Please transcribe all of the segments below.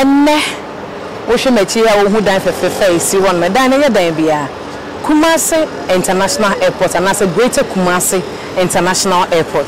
enne wo hwe machi ya wo hu dan fefefe isi won me dan ne dan bia Kumasi International Airport and as a Greater Kumasi International Airport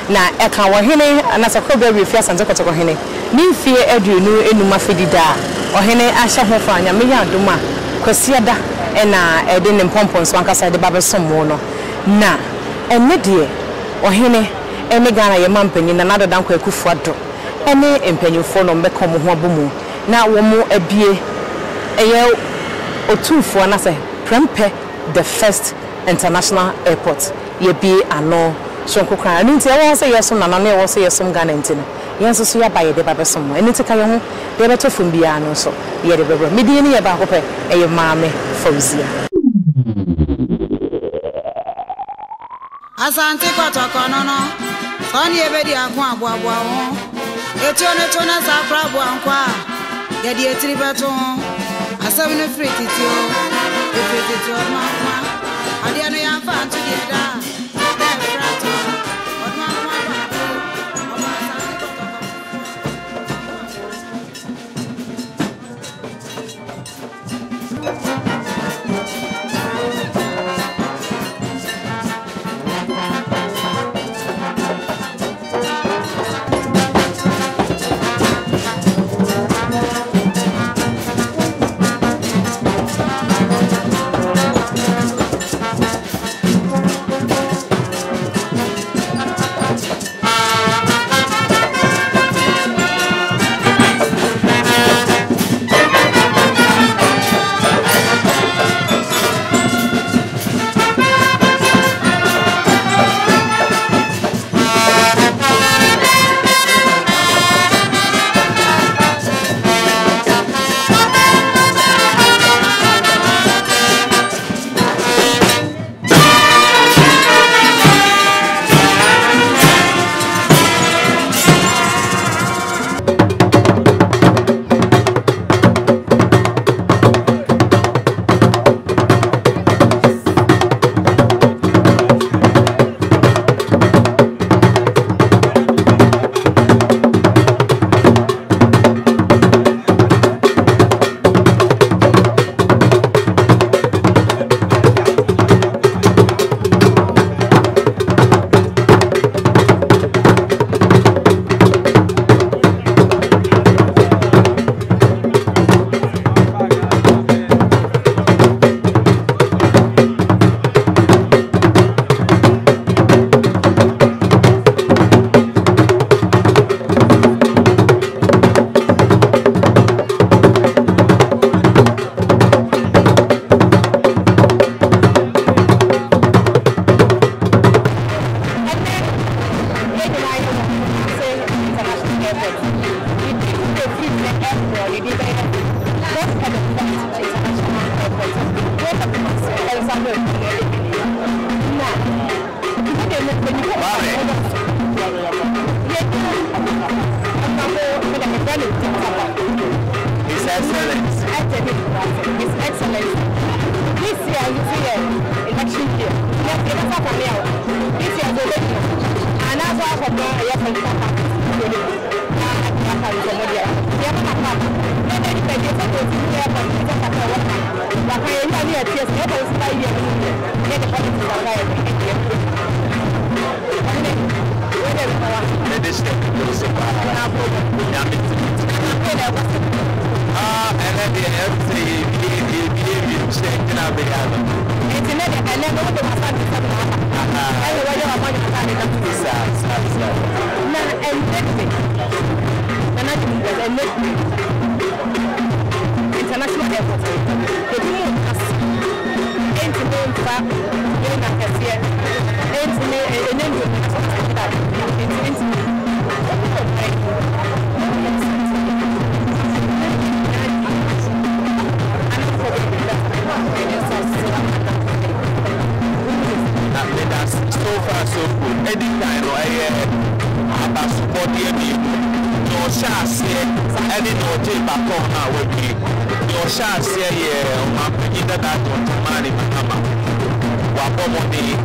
na eka wo hene anasa kobe refia sanje kotoko hene ni fie aduonu enuma fedida o hene ahye ho fa anya me ya doma kwasiada na ede ne pompons wankasa de babesom no na enne de o hene ene Ghana ye mampanyi na nado dan kwa akufuado ene empanyufo no mbeka mo ho abomu na wo mo abie eye otufo na se Prempeh the first international airport ye be ano sonko kran nti e won say yesom na no e won say yesom Ghana nti no yenso so ya ba ye de babesom eni tika ye ho de beto fom bia no so ye de bebro medie ni ye ba ko pe e ye maame Fauzia Asante kotoko no no son ye be di akwa aboabo ho etu ne to na sakra aboankwa ye di etiri beto asem no free titio efetitio mama ade no ya fa ntu di da frato odma kwa ba o asante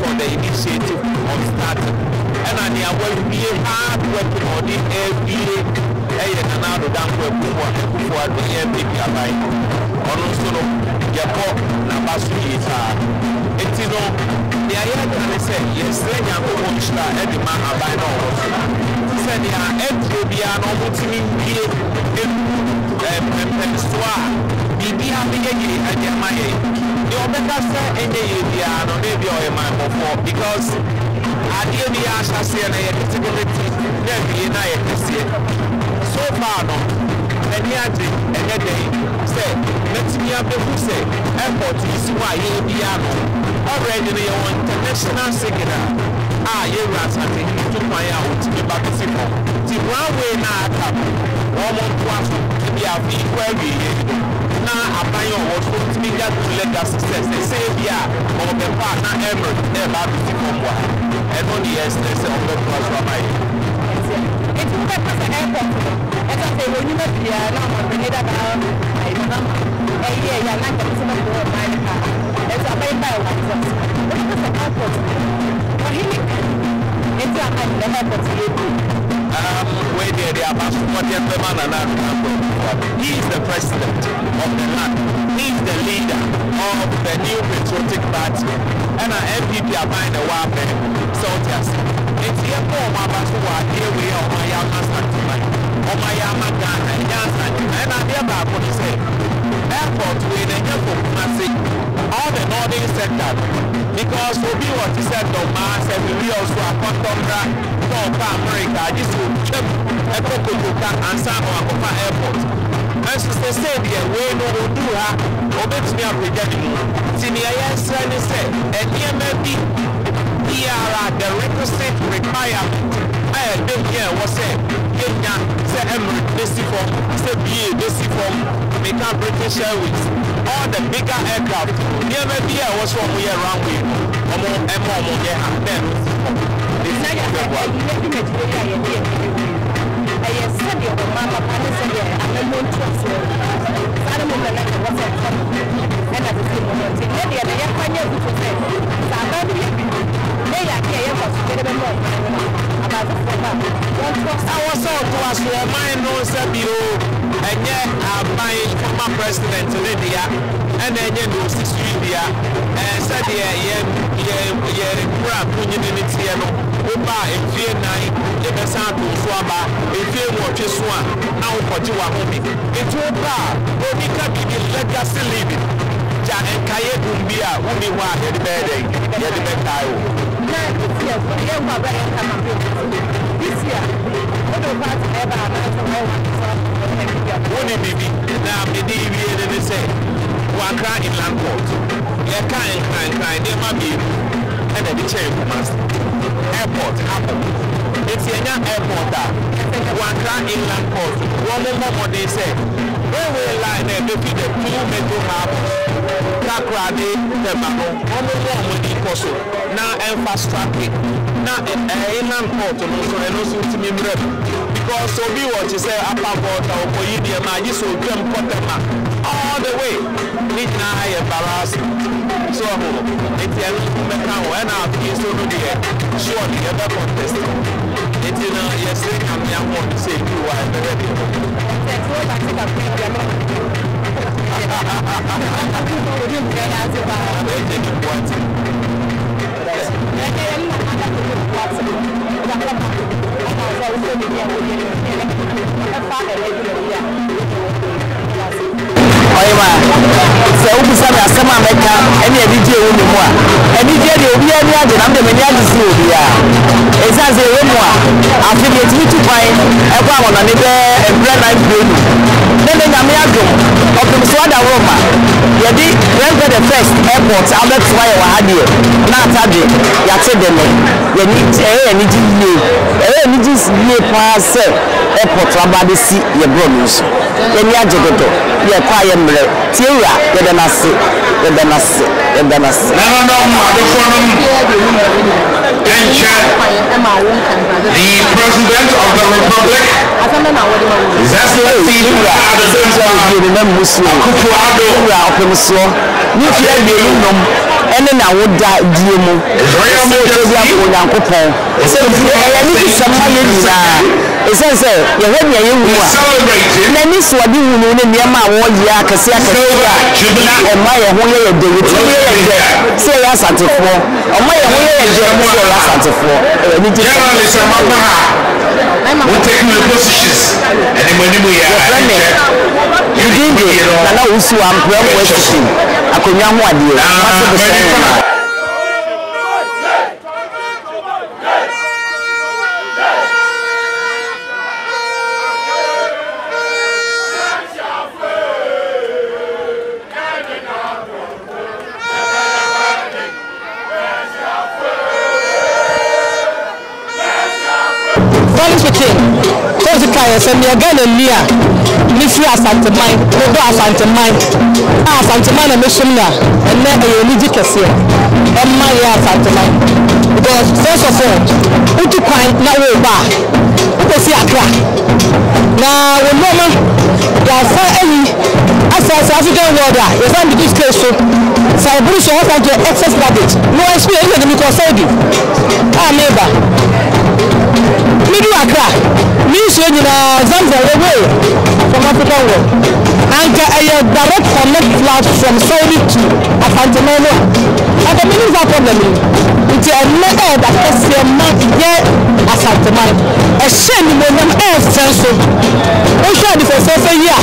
for the initiative of starting. And I will be hard working on it every Nana Danko Kufuor the MPP abai. Ono so no yeko na basu yita. Enti no the aya can say yes nyanko monshira e de ma abai no wo. Say dia edro bia no mutimi wie Prempeh soa bibia bigeye ademaye. The obeka say enye ye bia no na bia o e man before because adie bi ahase na ye category na bi na ye kese. So far no any ade enye dey say letimi abehu say airport is why ye bia no already no ye international signal ye rasate to pan ya otimi bakisi ko ti one way na aka omo twaso bi afi kwari ye na abayo wo so timi ga to legacy success say bia o be pa na emer e ba bisi ko mwa e no the essence of the twaso abai it will be at airport as I say when you met here now on the leader I remember yeah na ka so na go my car it's a by what is the airport it's a airport where they are he is the president of the land. He is the leader of the new patriotic party. And our MPP are buying a weapon soldiers. It's here for my pastor. Here we are. My Ghana and I hear about what he said. Airport with a all the northern sector because we be what he said no mass and we also are Contombra, America. This will keep a Cococa and San Juan Airport. And so they say the way no will do her or bet me up with them. Senior said, and here may be the requisite requirement. I don't care what said. Kenya say Emirates for say BA for make up British Airways. All the bigger aircraft. There may be was from we around we. I was out to us for my nose and yet my former president in India and then you know 6 India and said crap unity Oba in fear 9 the Santo Swaba in fear what you swan now for you are home. It's Oba Obi can be legacy living. Ja and Kaye Bumbia Umi wa the bed the bed this year, what about ever baby? Now, the DV and say, one cry in Landport. Yeah, kind, there might be, and then the chair master. Airport, Apple. It's a young airport that one cry in Landport. One more they say, where will line there be the 2 metro harbors? Kakrade, the Mamo, one more with the Koso. Now, infrastructure. Now, inland port and also to me because so be what you say upper port or Poyidia, my just will come all the way. Need now embarrassing. So, it's a mechanical and I'll be so good. Surely, ever contest. It's in a yes, I'm young one to say you are ready. sɛ wobisa me asɛm a mɛka ɛne anigye wo ne mu a anigye deɛ obi ani agye na mde m'ani agye si obi a ɛsiane sɛ ɛwɔ mu a afe deɛ tumi tu kwan ɛkɔ awɔnane bɛ mmerɛ 9 brɛnu ne ne nyame adom ɔpem so ada woro ma yɛde Prempeh the first airport abɛtoa yɛ wɔ ha deɛ na atadwe yɛate de ne ɛyɛ anigye yie paa sɛ airport abade si yɛ brɔ no nso yɛni agye dodo yɛkɔ a yɛ mmerɛ tie wura yɛde n'ase the President of the Republic, His Excellency ene na woda die mu se obi abu Nyankopɔn se ni kisama ye nyina esense ye ho ne ye wu a na ni so odi wu ne niam a wo ye akase akase na ema ye ho ye de wuti ye de se ya satefo oma ye ho ye de se ya satefo ni ji we're taking the positions and then when we you did it na usu am program question akonya ho ade Send me again and near Missy Asantamine, Rodo Asantamine, Asantamine and Mishina, and then a religious here, and my Asantamine. Because first of all, who to find now bar, who to see a crack. Now, when Mama, you are for any as African water, you find the discretion. So I believe you have to excess luggage. No experience in the Mikosabi. Ah, neighbor. Middle Accra, means when you are Zanzibar away from African world. And a direct connect flight from Saudi to Afantamano. And the meaning is a problem. It's a matter that is a man here as Afantamano. A shame when I'm air sensitive. I'm sure the first year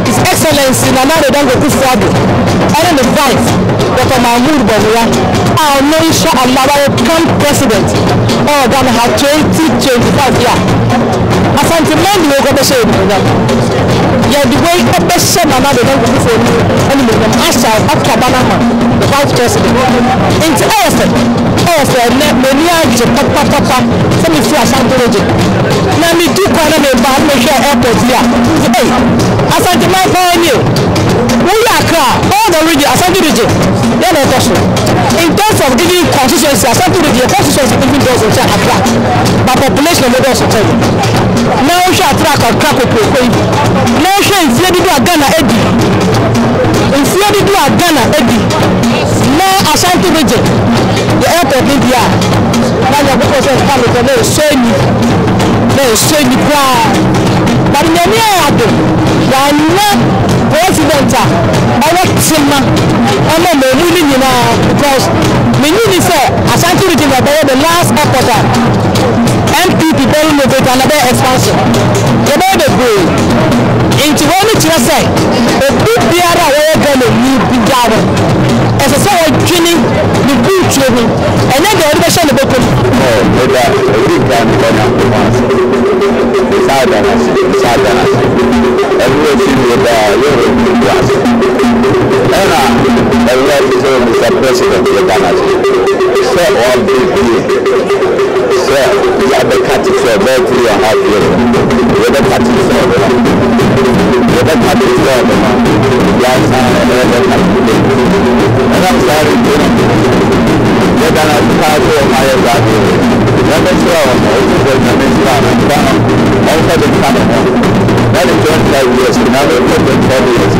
His Excellency Nana Dango Kufado. And the vice, Dr. Mahmoud Bawuya. Our nation and our camp president. Oh, Ghana have 2025 years. Afantamano will go to say, yeah, the way a best shame another than the before me, and Asha after Banama, the vice president. Into Airford, Mania, Papa, some is Asantoji. Now, me do kind of a bad make airport here. Hey, Afantamano pioneer. We are all the region, Asantoji. In terms of giving constituency, Asantoji, constituency giving those in Accra, but population of those in now we shall track or crack up. Now we shall see a Ghana Eddie. In Florida, do a Ghana Eddie. Now Ashanti region, the airport India. Now you because of Canada, they say me cry. But in the near, president, I want Simma. I'm not moving because we say Ashanti region is the last airport. MPP very motivate another expansion. The way they go into one which you say, a big beer away going to need big garden. As I saw training, the good training, and then the education of the people. Oh, but a big time for now. Sadness. Everyone sees with your class. And I like to say, Mr. President, the Ghana. Say all big. Sir, we have the cat for about 3.5 years. We have the cat for last time I had the cat. And I'm sorry, they're going to pass over my body. Let me show them. Also the camera. That is 25 years. Now we're putting 40 years.